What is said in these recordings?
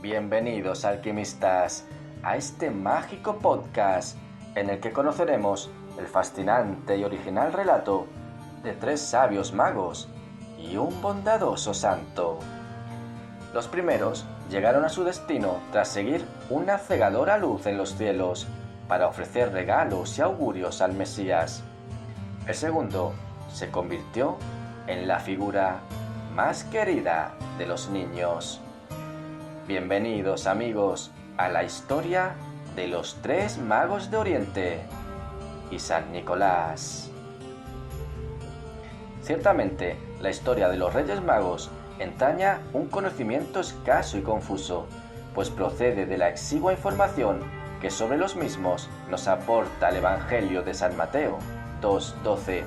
Bienvenidos, alquimistas, a este mágico podcast en el que conoceremos el fascinante y original relato de 3 sabios magos y un bondadoso santo. Los primeros llegaron a su destino tras seguir una cegadora luz en los cielos para ofrecer regalos y augurios al Mesías. El segundo se convirtió en la figura más querida de los niños. Bienvenidos, amigos, a la historia de los 3 magos de Oriente y San Nicolás. Ciertamente, la historia de los Reyes Magos entraña un conocimiento escaso y confuso, pues procede de la exigua información que sobre los mismos nos aporta el Evangelio de San Mateo 2:12,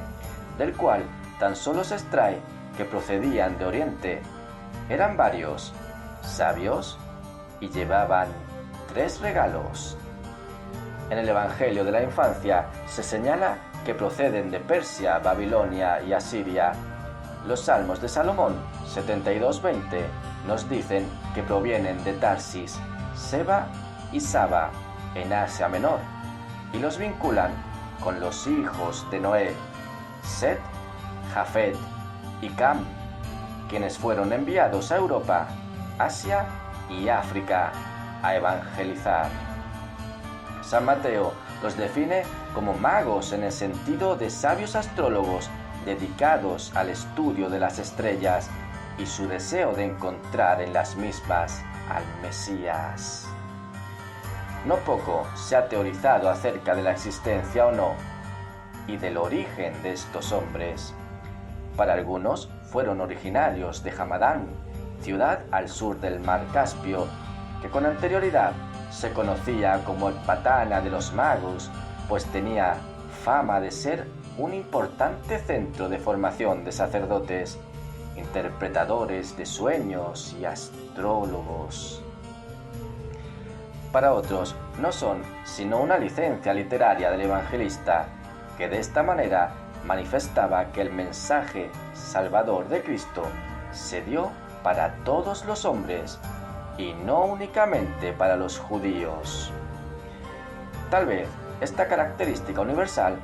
del cual tan solo se extrae que procedían de Oriente. Eran varios, sabios, y llevaban 3 regalos. En el Evangelio de la Infancia se señala que proceden de Persia, Babilonia y Asiria. Los Salmos de Salomón 72:20 nos dicen que provienen de Tarsis, Seba y Saba, en Asia Menor, y los vinculan con los hijos de Noé, Set, Jafet y Cam, quienes fueron enviados a Europa, Asia y África a evangelizar. San Mateo los define como magos en el sentido de sabios astrólogos dedicados al estudio de las estrellas y su deseo de encontrar en las mismas al Mesías. No poco se ha teorizado acerca de la existencia o no y del origen de estos hombres. Para algunos fueron originarios de Hamadán, ciudad al sur del mar Caspio, que con anterioridad se conocía como Ecbatana de los magos, pues tenía fama de ser un importante centro de formación de sacerdotes, interpretadores de sueños y astrólogos. Para otros no son sino una licencia literaria del evangelista, que de esta manera manifestaba que el mensaje salvador de Cristo se dio para todos los hombres y no únicamente para los judíos. Tal vez esta característica universal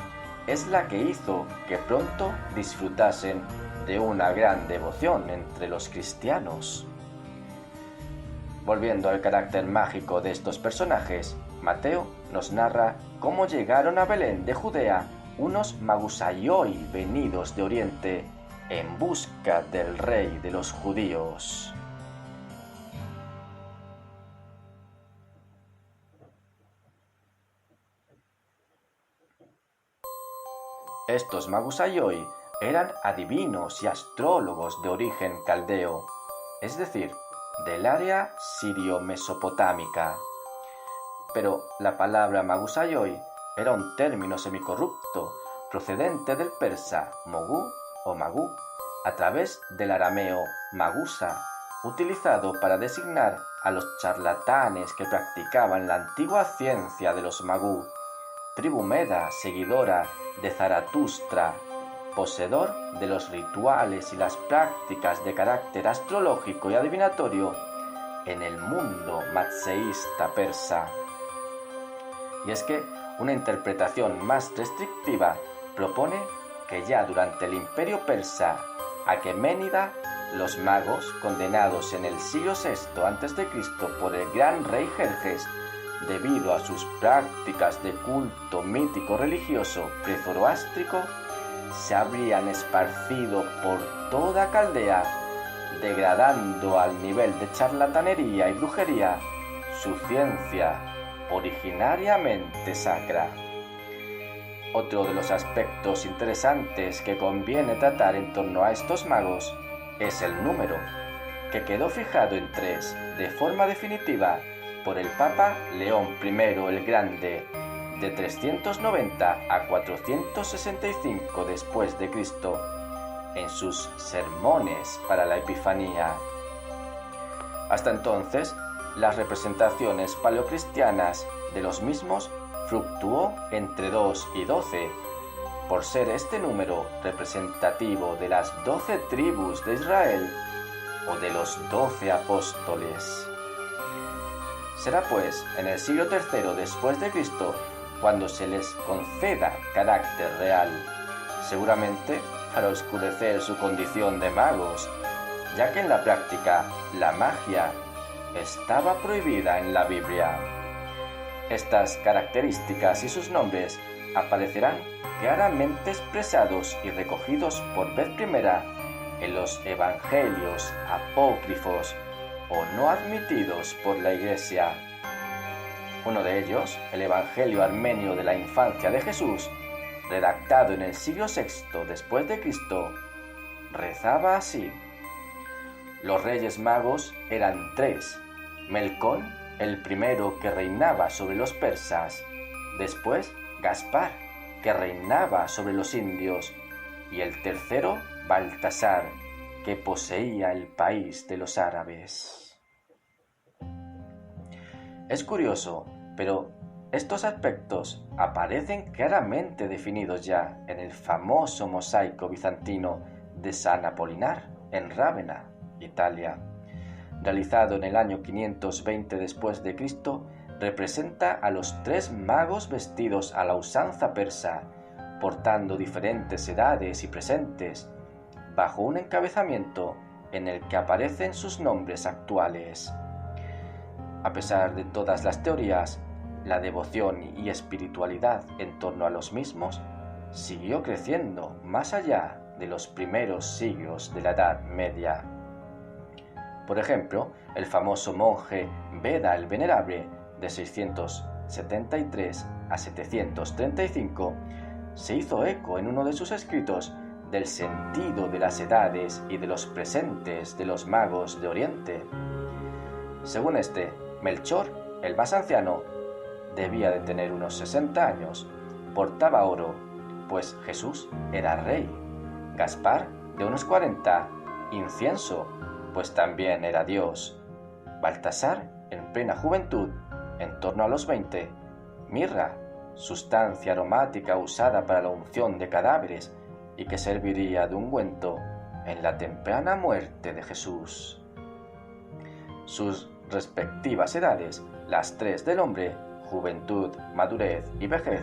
es la que hizo que pronto disfrutasen de una gran devoción entre los cristianos. Volviendo al carácter mágico de estos personajes, Mateo nos narra cómo llegaron a Belén de Judea unos magusaioi venidos de Oriente en busca del rey de los judíos. Estos magusaioi eran adivinos y astrólogos de origen caldeo, es decir, del área sirio-mesopotámica. Pero la palabra magusaioi era un término semicorrupto procedente del persa mogú o magú, a través del arameo magusa, utilizado para designar a los charlatanes que practicaban la antigua ciencia de los magú, tribu meda seguidora de Zaratustra, poseedor de los rituales y las prácticas de carácter astrológico y adivinatorio en el mundo matseísta persa. Y es que una interpretación más restrictiva propone que ya durante el imperio persa Aqueménida, los magos condenados en el siglo VI a.C. por el gran rey Jerjes, debido a sus prácticas de culto mítico religioso prezoroástrico, se habrían esparcido por toda Caldea, degradando al nivel de charlatanería y brujería su ciencia originariamente sacra. Otro de los aspectos interesantes que conviene tratar en torno a estos magos es el número, que quedó fijado en 3 de forma definitiva por el Papa León I el Grande, de 390 a 465 después de Cristo, en sus sermones para la Epifanía. Hasta entonces, las representaciones paleocristianas de los mismos fluctuó entre 2 y 12, por ser este número representativo de las 12 tribus de Israel o de los 12 apóstoles. Será pues en el siglo III después de Cristo cuando se les conceda carácter real, seguramente para oscurecer su condición de magos, ya que en la práctica la magia estaba prohibida en la Biblia. Estas características y sus nombres aparecerán claramente expresados y recogidos por vez primera en los evangelios apócrifos o no admitidos por la Iglesia. Uno de ellos, el Evangelio armenio de la infancia de Jesús, redactado en el siglo VI después de Cristo, rezaba así: los reyes magos eran tres: Melcón, el primero que reinaba sobre los persas, después Gaspar, que reinaba sobre los indios, y el tercero Baltasar, que poseía el país de los árabes. Es curioso, pero estos aspectos aparecen claramente definidos ya en el famoso mosaico bizantino de San Apolinar en Rávena, Italia. Realizado en el año 520 después de Cristo, representa a los tres magos vestidos a la usanza persa, portando diferentes edades y presentes, bajo un encabezamiento en el que aparecen sus nombres actuales. A pesar de todas las teorías, la devoción y espiritualidad en torno a los mismos siguió creciendo más allá de los primeros siglos de la Edad Media. Por ejemplo, el famoso monje Beda el Venerable, de 673 a 735, se hizo eco en uno de sus escritos del sentido de las edades y de los presentes de los magos de Oriente. Según este, Melchor, el más anciano, debía de tener unos 60 años, portaba oro, pues Jesús era rey; Gaspar, de unos 40, incienso, pues también era Dios; Baltasar, en plena juventud, en torno a los 20, mirra, sustancia aromática usada para la unción de cadáveres y que serviría de ungüento en la temprana muerte de Jesús. Sus respectivas edades, las tres del hombre, juventud, madurez y vejez,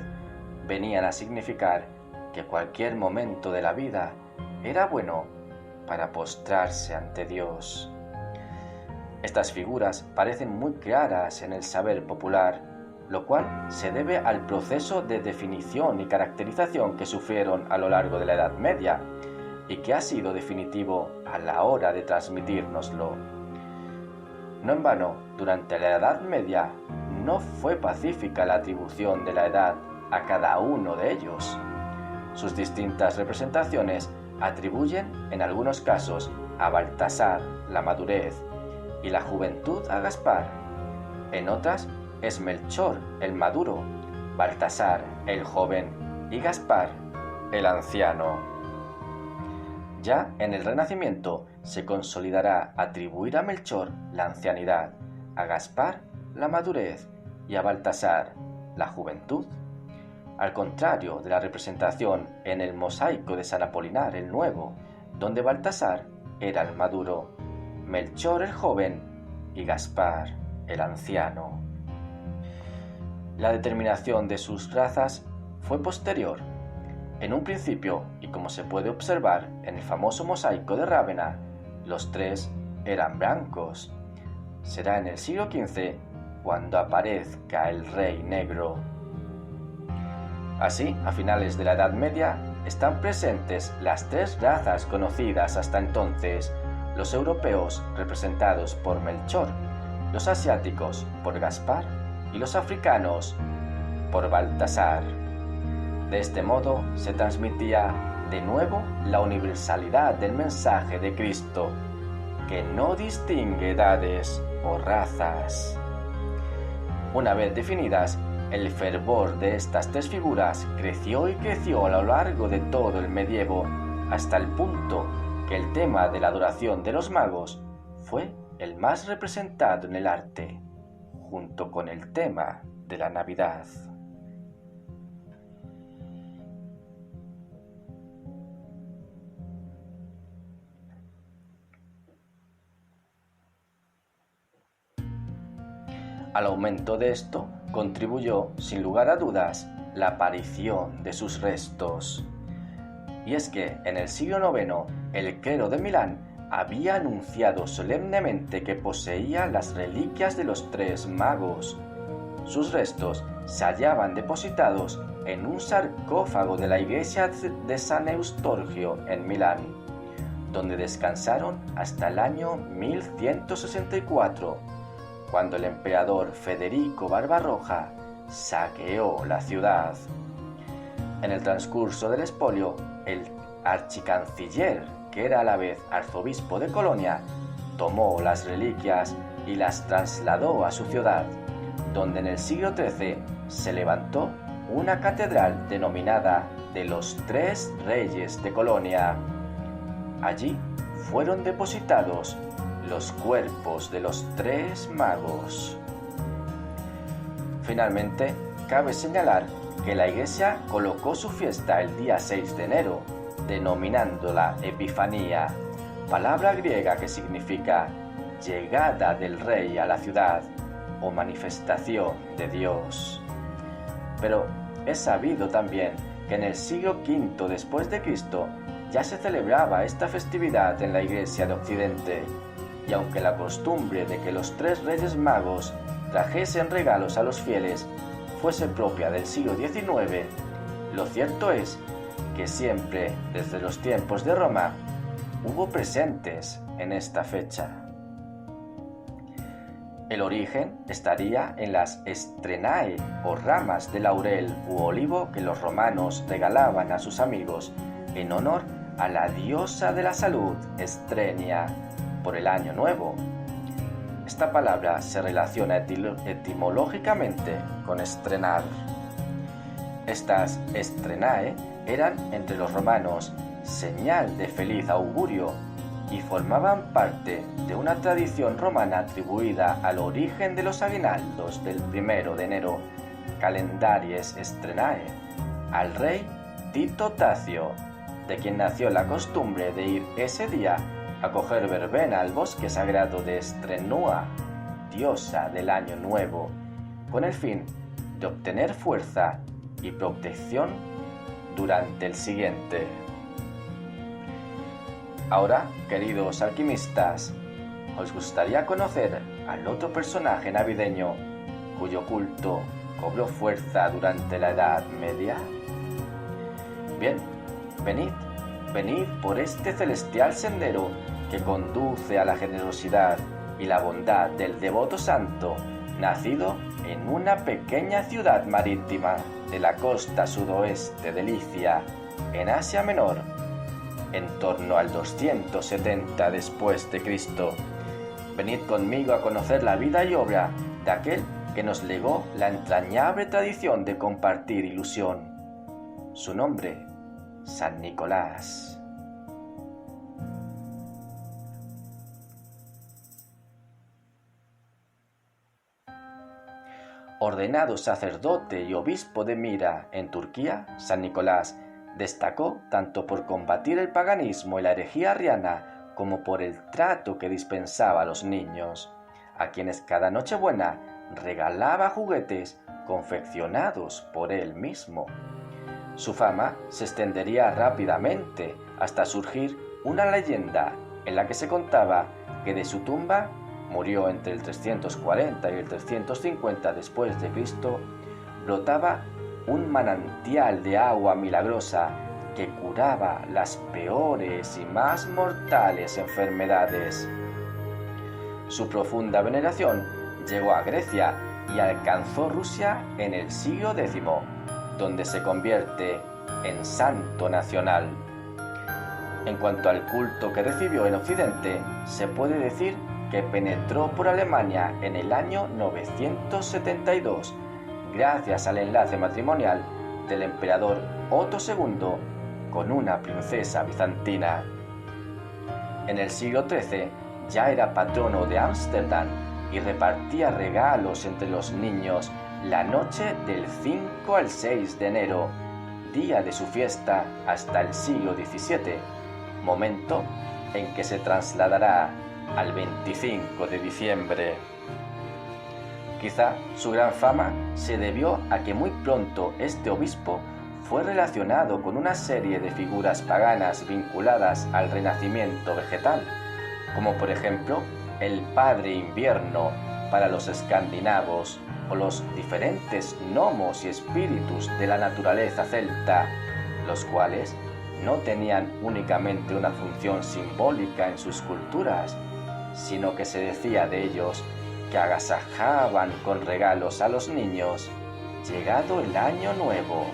venían a significar que cualquier momento de la vida era bueno para postrarse ante Dios. Estas figuras parecen muy claras en el saber popular, lo cual se debe al proceso de definición y caracterización que sufrieron a lo largo de la Edad Media y que ha sido definitivo a la hora de transmitírnoslo. No en vano, durante la Edad Media no fue pacífica la atribución de la edad a cada uno de ellos. Sus distintas representaciones atribuyen, en algunos casos, a Baltasar la madurez y la juventud a Gaspar. En otras es Melchor el maduro, Baltasar el joven y Gaspar el anciano. Ya en el Renacimiento se consolidará atribuir a Melchor la ancianidad, a Gaspar la madurez y a Baltasar la juventud. Al contrario de la representación en el mosaico de San Apolinar el Nuevo, donde Baltasar era el maduro, Melchor el joven y Gaspar el anciano. La determinación de sus razas fue posterior. En un principio, y como se puede observar en el famoso mosaico de Rávena, los tres eran blancos. Será en el siglo XV cuando aparezca el Rey Negro. Así, a finales de la Edad Media, están presentes las tres razas conocidas hasta entonces: los europeos, representados por Melchor; los asiáticos, por Gaspar; y los africanos, por Baltasar. De este modo se transmitía de nuevo la universalidad del mensaje de Cristo, que no distingue edades o razas. Una vez definidas, el fervor de estas tres figuras creció y creció a lo largo de todo el medievo, hasta el punto que el tema de la adoración de los magos fue el más representado en el arte, junto con el tema de la Navidad. Al aumento de esto contribuyó, sin lugar a dudas, la aparición de sus restos. Y es que en el siglo IX el clero de Milán había anunciado solemnemente que poseía las reliquias de los tres magos. Sus restos se hallaban depositados en un sarcófago de la iglesia de San Eustorgio en Milán, donde descansaron hasta el año 1164, cuando el emperador Federico Barbarroja saqueó la ciudad. En el transcurso del expolio, el archicanciller, que era a la vez arzobispo de Colonia, tomó las reliquias y las trasladó a su ciudad, donde en el siglo XIII se levantó una catedral denominada de los Tres Reyes de Colonia. Allí fueron depositados los cuerpos de los tres magos. Finalmente, cabe señalar que la Iglesia colocó su fiesta el día 6 de enero, denominándola Epifanía, palabra griega que significa llegada del rey a la ciudad o manifestación de Dios. Pero es sabido también que en el siglo V después de Cristo ya se celebraba esta festividad en la Iglesia de Occidente, y aunque la costumbre de que los tres reyes magos trajesen regalos a los fieles fuese propia del siglo XIX, lo cierto es que siempre, desde los tiempos de Roma, hubo presentes en esta fecha. El origen estaría en las estrenae o ramas de laurel u olivo que los romanos regalaban a sus amigos en honor a la diosa de la salud, Estrenia, por el año nuevo. Esta palabra se relaciona etimológicamente con estrenar. Estas estrenae eran entre los romanos señal de feliz augurio y formaban parte de una tradición romana atribuida al origen de los aguinaldos del 1 de enero, calendaries estrenae, al rey Tito Tacio, de quien nació la costumbre de ir ese día a coger verbena al bosque sagrado de Estrenua, diosa del año nuevo, con el fin de obtener fuerza y protección durante el siguiente. Ahora, queridos alquimistas, ¿os gustaría conocer al otro personaje navideño cuyo culto cobró fuerza durante la Edad Media? Bien, venid por este celestial sendero que conduce a la generosidad y la bondad del devoto santo, nacido en una pequeña ciudad marítima de la costa sudoeste de Licia, en Asia Menor, en torno al 270 después de Cristo. Venid conmigo a conocer la vida y obra de aquel que nos legó la entrañable tradición de compartir ilusión. Su nombre, San Nicolás. Ordenado sacerdote y obispo de Mira en Turquía, San Nicolás destacó tanto por combatir el paganismo y la herejía arriana como por el trato que dispensaba a los niños, a quienes cada Nochebuena regalaba juguetes confeccionados por él mismo. Su fama se extendería rápidamente hasta surgir una leyenda en la que se contaba que de su tumba murió entre el 340 y el 350 después de Cristo, brotaba un manantial de agua milagrosa que curaba las peores y más mortales enfermedades. Su profunda veneración llegó a Grecia y alcanzó Rusia en el siglo X, donde se convierte en santo nacional. En cuanto al culto que recibió en Occidente, se puede decir que penetró por Alemania en el año 972, gracias al enlace matrimonial del emperador Otto II con una princesa bizantina. En el siglo XIII ya era patrono de Ámsterdam y repartía regalos entre los niños la noche del 5 al 6 de enero, día de su fiesta hasta el siglo XVII, momento en que se trasladará al 25 de diciembre. Quizá su gran fama se debió a que muy pronto este obispo fue relacionado con una serie de figuras paganas vinculadas al renacimiento vegetal, como por ejemplo el Padre Invierno para los escandinavos o los diferentes gnomos y espíritus de la naturaleza celta, los cuales no tenían únicamente una función simbólica en sus culturas, sino que se decía de ellos que agasajaban con regalos a los niños llegado el año nuevo.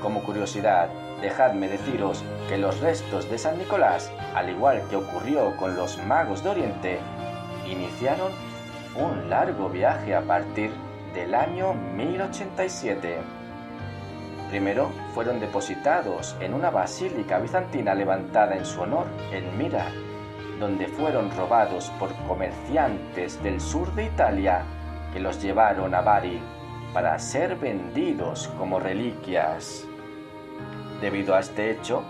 Como curiosidad, dejadme deciros que los restos de San Nicolás, al igual que ocurrió con los magos de Oriente, iniciaron un largo viaje a partir del año 1087. Primero fueron depositados en una basílica bizantina levantada en su honor en Mira, donde fueron robados por comerciantes del sur de Italia que los llevaron a Bari para ser vendidos como reliquias. Debido a este hecho,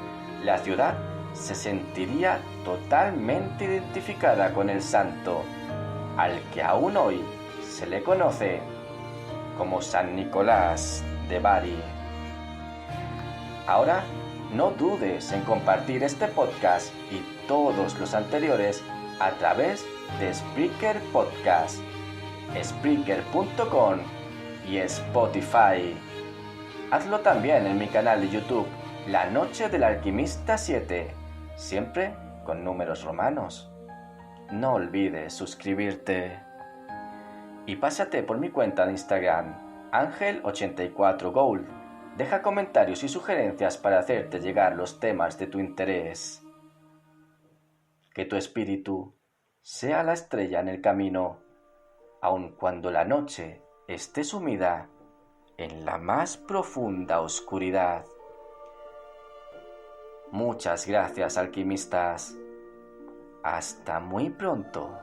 la ciudad se sentiría totalmente identificada con el santo, al que aún hoy se le conoce como San Nicolás de Bari. Ahora, no dudes en compartir este podcast y todos los anteriores a través de Spreaker Podcast, Spreaker.com y Spotify. Hazlo también en mi canal de YouTube, La Noche del Alquimista 7, siempre con números romanos. No olvides suscribirte. Y pásate por mi cuenta de Instagram, Angel84Gold. Deja comentarios y sugerencias para hacerte llegar los temas de tu interés. Que tu espíritu sea la estrella en el camino, aun cuando la noche esté sumida en la más profunda oscuridad. Muchas gracias, alquimistas. Hasta muy pronto.